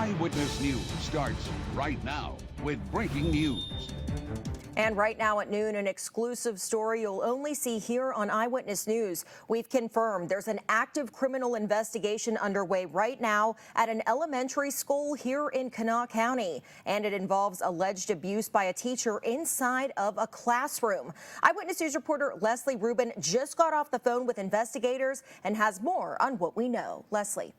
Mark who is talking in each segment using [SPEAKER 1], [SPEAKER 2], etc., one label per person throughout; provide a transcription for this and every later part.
[SPEAKER 1] Eyewitness News starts right now with breaking news.
[SPEAKER 2] And right now at noon, an exclusive story you'll only see here on Eyewitness News. We've confirmed there's an active criminal investigation underway right now at an elementary school here in Kanawha County. And it involves alleged abuse by a teacher inside of a classroom. Eyewitness News reporter Leslie Rubin just got off the phone with investigators and has more on what we know. Leslie.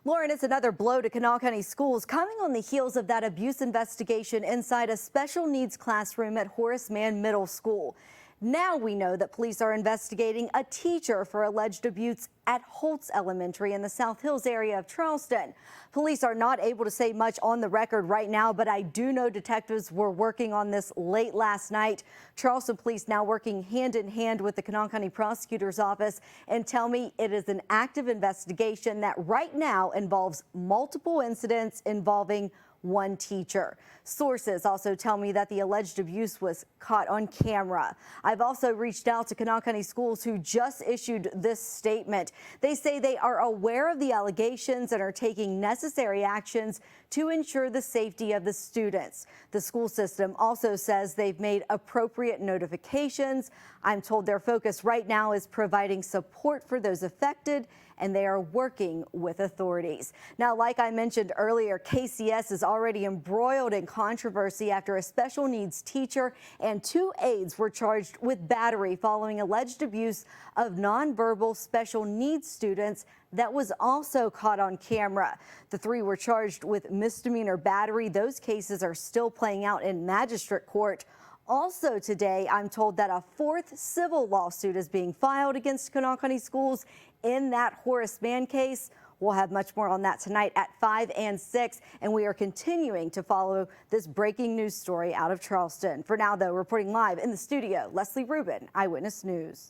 [SPEAKER 3] Lauren, it's another blow to Kanawha County schools coming on the heels of that abuse investigation inside a special needs classroom at Horace Mann Middle School. Now we know that police are investigating a teacher for alleged abuse at Holtz Elementary in the South Hills area of Charleston. Police are not able to say much on the record right now, but I do know detectives were working on this late last night. Charleston police now working hand in hand with the Kanawha County Prosecutor's Office and tell me it is an active investigation that right now involves multiple incidents involving one teacher. Sources also tell me that the alleged abuse was caught on camera. I've also reached out to Kanawha County Schools, who just issued this statement. They say they are aware of the allegations and are taking necessary actions to ensure the safety of the students. The school system also says they've made appropriate notifications. I'm told their focus right now is providing support for those affected, and they are working with authorities. Now, like I mentioned earlier, KCS is already embroiled in controversy after a special needs teacher and 2 aides were charged with battery following alleged abuse of nonverbal special needs students that was also caught on camera. The 3 were charged with misdemeanor battery. Those cases are still playing out in magistrate court. Also today, I'm told that a 4th civil lawsuit is being filed against Kanawha County Schools in that Horace Mann case. We'll have much more on that tonight at 5 and 6, and we are continuing to follow this breaking news story out of Charleston. For now, though, reporting live in the studio, Leslie Rubin, Eyewitness News.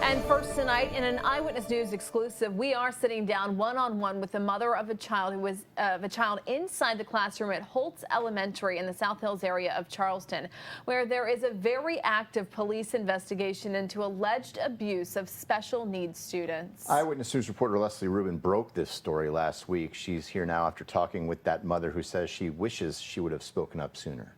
[SPEAKER 4] And first tonight, in an Eyewitness News exclusive, we are sitting down one-on-one with the mother of a child who was inside the classroom at Holtz Elementary in the South Hills area of Charleston, where there is a very active police investigation into alleged abuse of special needs students.
[SPEAKER 5] Eyewitness News reporter Leslie Rubin broke this story last week. She's here now after talking with that mother who says she wishes she would have spoken up sooner.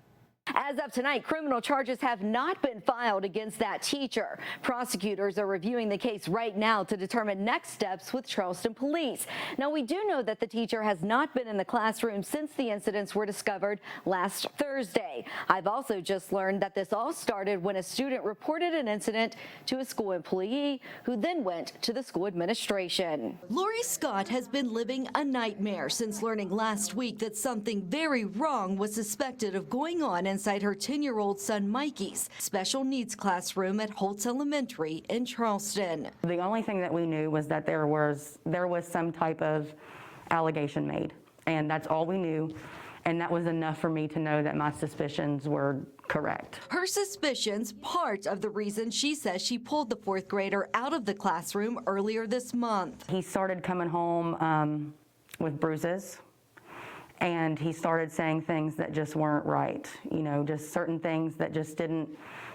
[SPEAKER 3] As of tonight, criminal charges have not been filed against that teacher. Prosecutors are reviewing the case right now to determine next steps with Charleston police. Now, we do know that the teacher has not been in the classroom since the incidents were discovered last Thursday. I've also just learned that this all started when a student reported an incident to a school employee who then went to the school administration.
[SPEAKER 6] Lori Scott has been living a nightmare since learning last week that something very wrong was suspected of going on inside her 10-year-old son Mikey's special needs classroom at Holtz Elementary in Charleston.
[SPEAKER 7] The only thing that we knew was that there was some type of allegation made, and that's all we knew, and that was enough for me to know that my suspicions were correct.
[SPEAKER 6] Her suspicions, part of the reason she says she pulled the 4th grader out of the classroom earlier this month.
[SPEAKER 7] He started coming home with bruises, and he started saying things that just weren't right, you know, just certain things that just didn't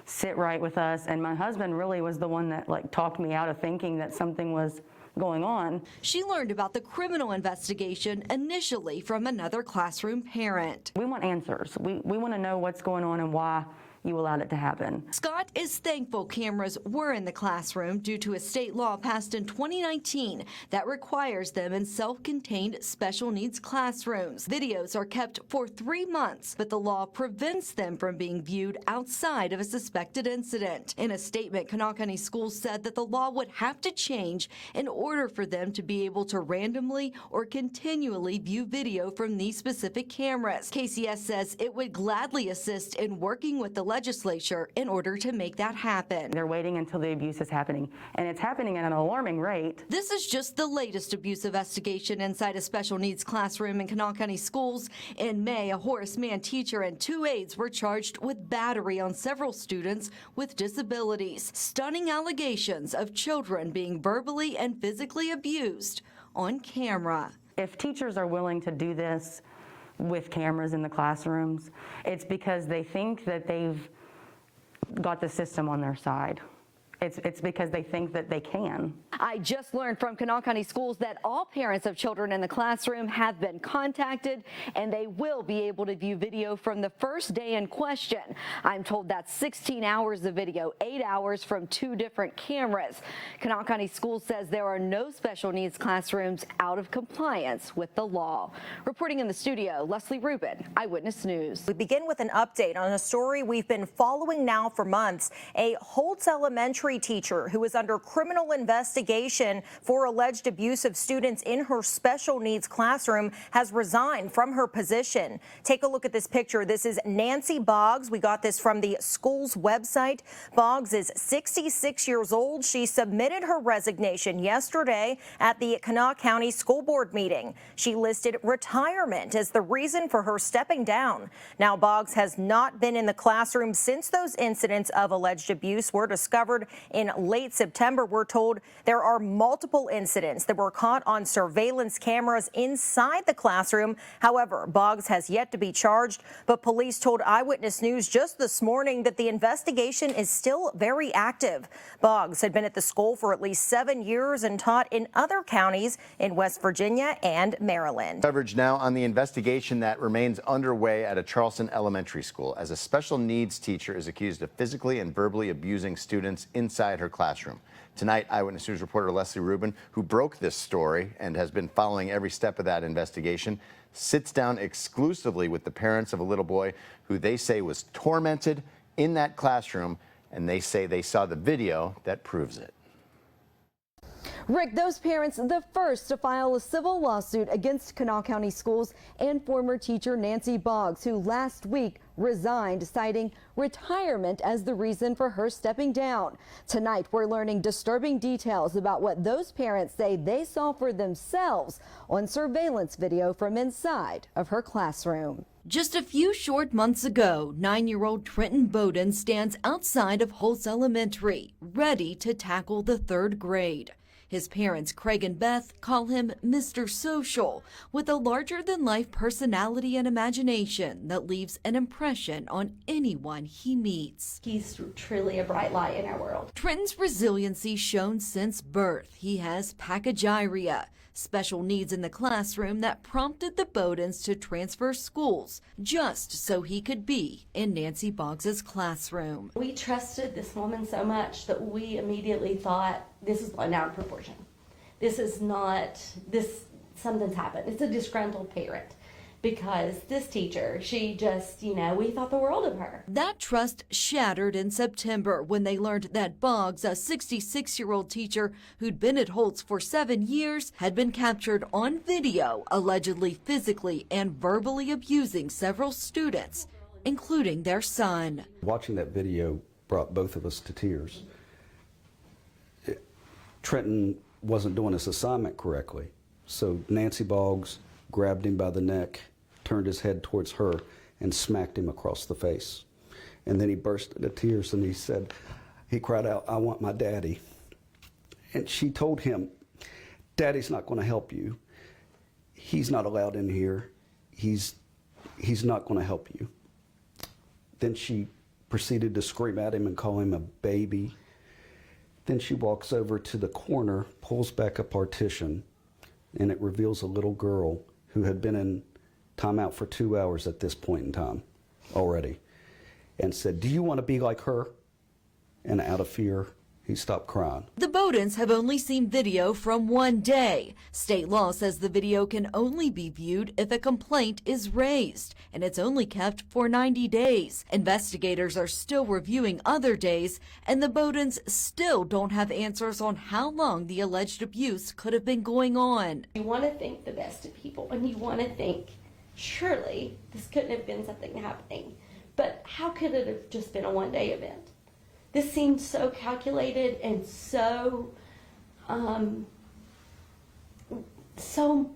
[SPEAKER 7] sit right with us. And my husband really was the one that talked me out of thinking that something was going on.
[SPEAKER 6] She learned about the criminal investigation initially from another classroom parent.
[SPEAKER 7] We want answers. We want to know what's going on and why you allowed it to happen.
[SPEAKER 6] Scott is thankful cameras were in the classroom due to a state law passed in 2019 that requires them in self-contained special needs classrooms. Videos are kept for 3 months, but the law prevents them from being viewed outside of a suspected incident. In a statement, Kanawha County Schools said that the law would have to change in order for them to be able to randomly or continually view video from these specific cameras. KCS says it would gladly assist in working with the legislature in order to make that happen.
[SPEAKER 7] They're waiting until the abuse is happening, and it's happening at an alarming rate.
[SPEAKER 6] This is just the latest abuse investigation inside a special needs classroom in Kanawha County Schools. In May, a Horace Mann teacher and 2 aides were charged with battery on several students with disabilities. Stunning allegations of children being verbally and physically abused on camera.
[SPEAKER 7] If teachers are willing to do this with cameras in the classrooms, it's because they think that they've got the system on their side. It's because they think that they can.
[SPEAKER 3] I just learned from Kanawha County Schools that all parents of children in the classroom have been contacted, and they will be able to view video from the first day in question. I'm told that's 16 hours of video, 8 hours from 2 different cameras. Kanawha County Schools says there are no special needs classrooms out of compliance with the law. Reporting in the studio, Leslie Rubin, Eyewitness News.
[SPEAKER 2] We begin with an update on a story we've been following now for months. A Holtz Elementary teacher who is under criminal investigation for alleged abuse of students in her special needs classroom has resigned from her position. Take a look at this picture. This is Nancy Boggs. We got this from the school's website. Boggs is 66 years old. She submitted her resignation yesterday at the Kanawha County School Board meeting. She listed retirement as the reason for her stepping down. Now, Boggs has not been in the classroom since those incidents of alleged abuse were discovered in late September. We're told there are multiple incidents that were caught on surveillance cameras inside the classroom. However, Boggs has yet to be charged, but police told Eyewitness News just this morning that the investigation is still very active. Boggs had been at the school for at least 7 years and taught in other counties in West Virginia and Maryland.
[SPEAKER 5] Coverage now on the investigation that remains underway at a Charleston elementary school as a special needs teacher is accused of physically and verbally abusing students inside her classroom. Tonight, Eyewitness News reporter Leslie Rubin, who broke this story and has been following every step of that investigation, sits down exclusively with the parents of a little boy who they say was tormented in that classroom, and they say they saw the video that proves it.
[SPEAKER 3] Rick, those parents, the first to file a civil lawsuit against Kanawha County Schools and former teacher Nancy Boggs, who last week resigned, citing retirement as the reason for her stepping down. Tonight, we're learning disturbing details about what those parents say they saw for themselves on surveillance video from inside of her classroom.
[SPEAKER 6] Just a few short months ago, 9-year-old Trenton Bowden stands outside of Holtz Elementary, ready to tackle the 3rd grade. His parents, Craig and Beth, call him Mr. Social, with a larger-than-life personality and imagination that leaves an impression on anyone he meets.
[SPEAKER 8] He's truly a bright light in our world.
[SPEAKER 6] Trenton's resiliency shown since birth. He has pachygyria, special needs in the classroom that prompted the Bowdens to transfer schools just so he could be in Nancy Boggs' classroom.
[SPEAKER 8] We trusted this woman so much that we immediately thought, this is blown out of proportion. This is not, something's happened. It's a disgruntled parent. Because this teacher, she just, we thought the world of her.
[SPEAKER 6] That trust shattered in September when they learned that Boggs, a 66-year-old teacher who'd been at Holtz for 7 years, had been captured on video, allegedly physically and verbally abusing several students, including their son.
[SPEAKER 9] Watching that video brought both of us to tears. Trenton wasn't doing his assignment correctly, so Nancy Boggs grabbed him by the neck, turned his head towards her, and smacked him across the face. And then he burst into tears and he cried out, "I want my daddy." And she told him, "Daddy's not going to help you. He's not allowed in here. He's not going to help you." Then she proceeded to scream at him and call him a baby. Then she walks over to the corner, pulls back a partition, and it reveals a little girl who had been in timeout for 2 hours at this point in time already, and said, "Do you want to be like her?" And out of fear, he stopped crying.
[SPEAKER 6] The Bowdens have only seen video from one day. State law says the video can only be viewed if a complaint is raised, and it's only kept for 90 days. Investigators are still reviewing other days, and the Bowdens still don't have answers on how long the alleged abuse could have been going on.
[SPEAKER 8] You want to think the best of people, and you want to think, surely this couldn't have been something happening. But how could it have just been a one-day event? This seems so calculated and so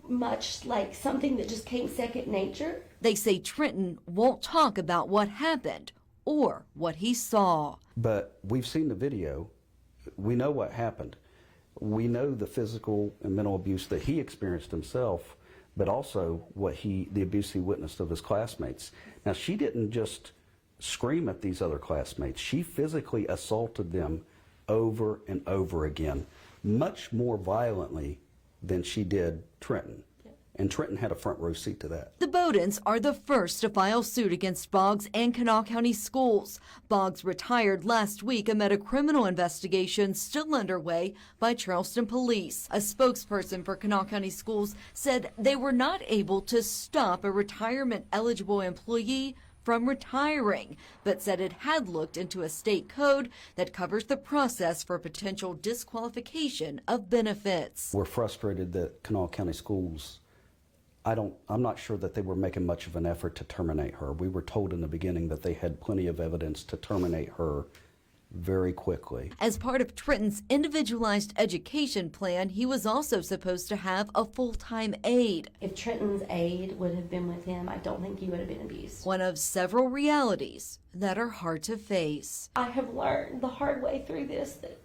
[SPEAKER 8] much like something that just came second nature.
[SPEAKER 6] They say Trenton won't talk about what happened or what he saw.
[SPEAKER 9] But we've seen the video. We know what happened. We know the physical and mental abuse that he experienced himself, but also the abuse he witnessed of his classmates. Now, she didn't just scream at these other classmates. She physically assaulted them over and over again, much more violently than she did Trenton. And Trenton had a front row seat to that.
[SPEAKER 6] The Bowdens are the first to file suit against Boggs and Kanawha County Schools. Boggs retired last week amid a criminal investigation still underway by Charleston police. A spokesperson for Kanawha County Schools said they were not able to stop a retirement-eligible employee from retiring, but said it had looked into a state code that covers the process for potential disqualification of benefits.
[SPEAKER 9] We're frustrated that Kanawha County Schools, I'm not sure that they were making much of an effort to terminate her. We were told in the beginning that they had plenty of evidence to terminate her very quickly.
[SPEAKER 6] As part of Trenton's individualized education plan, he was also supposed to have a full-time aide.
[SPEAKER 8] If Trenton's aide would have been with him, I don't think he would have been abused.
[SPEAKER 6] One of several realities that are hard to face.
[SPEAKER 8] I have learned the hard way through this that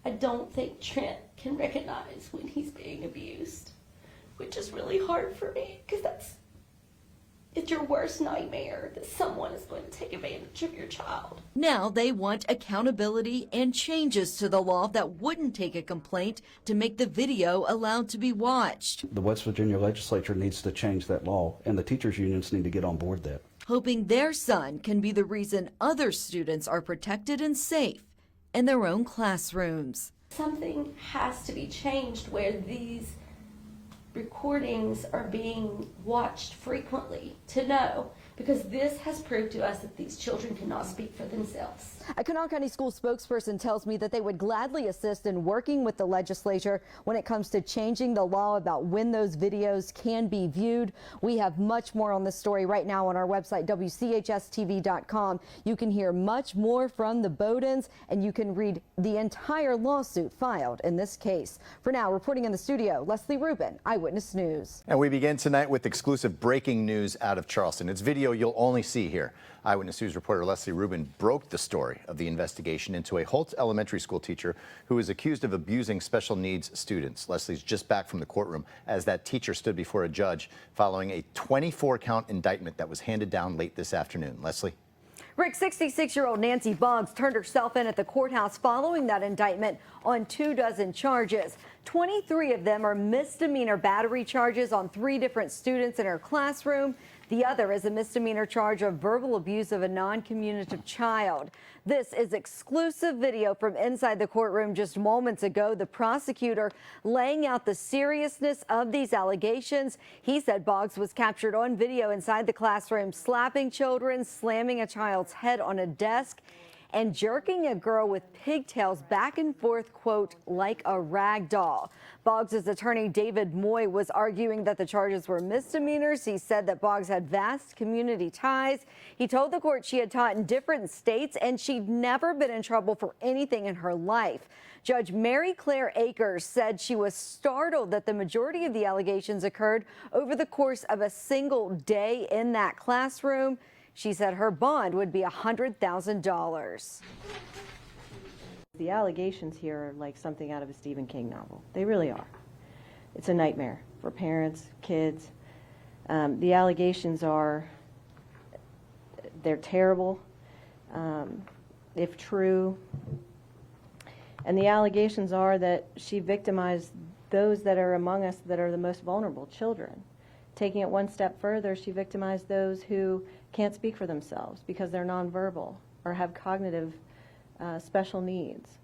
[SPEAKER 8] I don't think Trent can recognize when he's being abused, which is really hard for me because it's your worst nightmare that someone is going to take advantage of your child.
[SPEAKER 6] Now they want accountability and changes to the law that wouldn't take a complaint to make the video allowed to be watched.
[SPEAKER 9] The West Virginia legislature needs to change that law, and the teachers' unions need to get on board that.
[SPEAKER 6] Hoping their son can be the reason other students are protected and safe in their own classrooms.
[SPEAKER 8] Something has to be changed where these recordings are being watched frequently to know, because this has proved to us that these children cannot speak for themselves.
[SPEAKER 3] A Kanawha County School spokesperson tells me that they would gladly assist in working with the legislature when it comes to changing the law about when those videos can be viewed. We have much more on this story right now on our website, WCHSTV.com. You can hear much more from the Bowdens, and you can read the entire lawsuit filed in this case. For now, reporting in the studio, Leslie Rubin, Eyewitness News.
[SPEAKER 5] And we begin tonight with exclusive breaking news out of Charleston. It's video you'll only see here. Eyewitness News reporter Leslie Rubin broke the story of the investigation into a Holtz Elementary School teacher who is accused of abusing special needs students. Leslie's just back from the courtroom as that teacher stood before a judge following a 24-count indictment that was handed down late this afternoon. Leslie?
[SPEAKER 3] Rick, 66-year-old Nancy Boggs turned herself in at the courthouse following that indictment on 24 charges. 23 of them are misdemeanor battery charges on 3 different students in her classroom. The other is a misdemeanor charge of verbal abuse of a non-communicative child. This is exclusive video from inside the courtroom just moments ago. The prosecutor laying out the seriousness of these allegations. He said Boggs was captured on video inside the classroom, slapping children, slamming a child's head on a desk, and jerking a girl with pigtails back and forth, quote, like a rag doll. Boggs' attorney, David Moy, was arguing that the charges were misdemeanors. He said that Boggs had vast community ties. He told the court she had taught in different states and she'd never been in trouble for anything in her life. Judge Mary Claire Akers said she was startled that the majority of the allegations occurred over the course of a single day in that classroom. She said her bond would be $100,000.
[SPEAKER 10] The allegations here are like something out of a Stephen King novel. They really are. It's a nightmare for parents, kids. The allegations they're terrible, if true. And the allegations are that she victimized those that are among us that are the most vulnerable, children. Taking it one step further, she victimized those who can't speak for themselves because they're nonverbal or have cognitive special needs.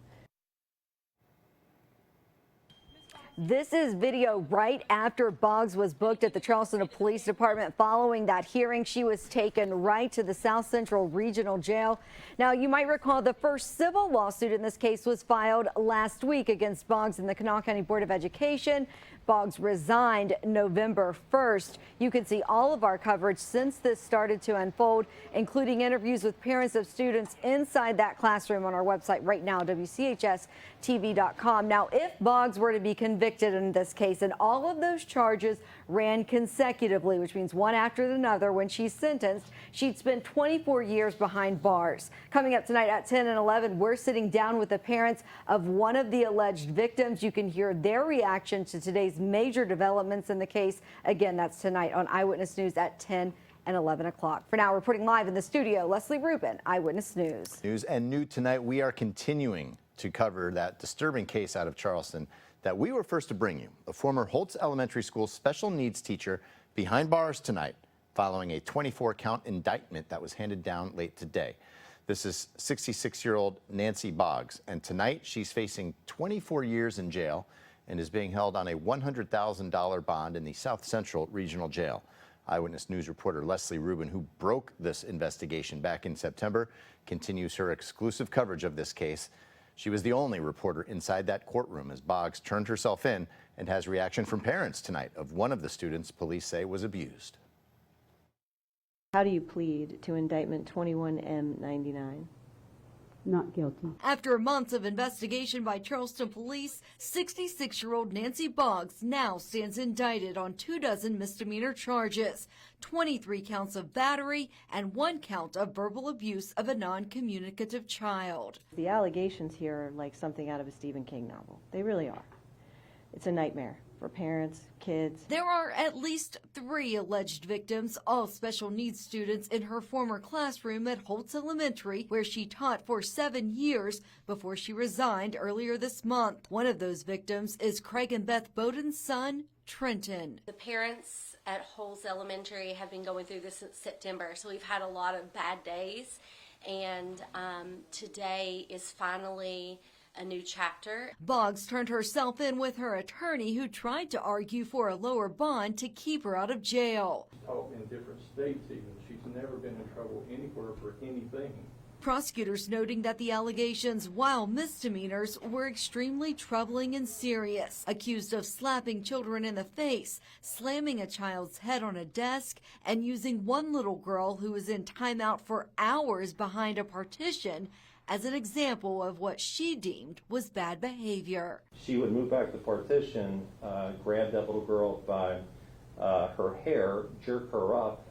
[SPEAKER 3] This is video right after Boggs was booked at the Charleston Police Department. Following that hearing, she was taken right to the South Central Regional Jail. Now, you might recall the first civil lawsuit in this case was filed last week against Boggs and the Kanawha County Board of Education. Boggs resigned November 1st. You can see all of our coverage since this started to unfold, including interviews with parents of students inside that classroom on our website right now, WCHSTV.com. Now, if Boggs were to be convicted in this case and all of those charges ran consecutively, which means one after another, when she's sentenced, she'd spend 24 years behind bars. Coming up tonight at 10 and 11, we're sitting down with the parents of one of the alleged victims. You can hear their reaction to today's major developments in the case. Again, that's tonight on Eyewitness News at 10 and 11 o'clock. For now, reporting live in the studio, Leslie Rubin, Eyewitness News.
[SPEAKER 5] News and new tonight, we are continuing to cover that disturbing case out of Charleston that we were first to bring you. The former Holtz Elementary School special needs teacher behind bars tonight following a 24-count indictment that was handed down late today. This is 66-year-old Nancy Boggs, and tonight she's facing 24 years in jail and is being held on a $100,000 bond in the South Central Regional Jail. Eyewitness News reporter Leslie Rubin, who broke this investigation back in September, continues her exclusive coverage of this case. She was the only reporter inside that courtroom as Boggs turned herself in and has reaction from parents tonight of one of the students police say was abused.
[SPEAKER 10] How do you plead to indictment 21M99?
[SPEAKER 11] Not guilty.
[SPEAKER 6] After months of investigation by Charleston police, 66-year-old Nancy Boggs now stands indicted on 24 misdemeanor charges, 23 counts of battery, and 1 count of verbal abuse of a non-communicative child.
[SPEAKER 10] The allegations here are like something out of a Stephen King novel. They really are. It's a nightmare for parents, kids.
[SPEAKER 6] There are at least 3 alleged victims, all special needs students in her former classroom at Holtz Elementary, where she taught for 7 years before she resigned earlier this month. One of those victims is Craig and Beth Bowden's son, Trenton.
[SPEAKER 8] The parents at Holtz Elementary have been going through this since September, so we've had a lot of bad days, and today is finally a new chapter.
[SPEAKER 6] Boggs turned herself in with her attorney, who tried to argue for a lower bond to keep her out of jail.
[SPEAKER 12] She's taught in different states even. She's never been in trouble anywhere for anything.
[SPEAKER 6] Prosecutors noting that the allegations, while misdemeanors, were extremely troubling and serious. Accused of slapping children in the face, slamming a child's head on a desk, and using one little girl who was in timeout for hours behind a partition as an example of what she deemed was bad behavior.
[SPEAKER 12] She would move back the partition, grab that little girl by her hair, jerk her up,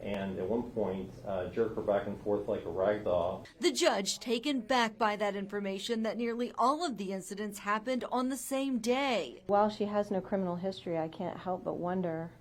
[SPEAKER 12] and at one point jerk her back and forth like a rag doll.
[SPEAKER 6] The judge taken back by that information that nearly all of the incidents happened on the same day.
[SPEAKER 10] While she has no criminal history, I can't help but wonder,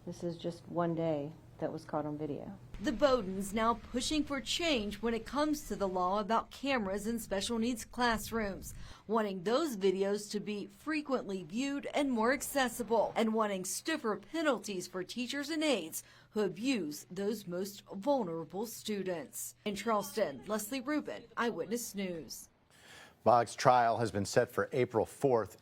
[SPEAKER 10] this is just one day that was caught on video.
[SPEAKER 6] The Bowdens now pushing for change when it comes to the law about cameras in special needs classrooms, wanting those videos to be frequently viewed and more accessible, and wanting stiffer penalties for teachers and aides who abuse those most vulnerable students. In Charleston, Leslie Rubin, Eyewitness News.
[SPEAKER 5] Boggs' trial has been set for April 4th.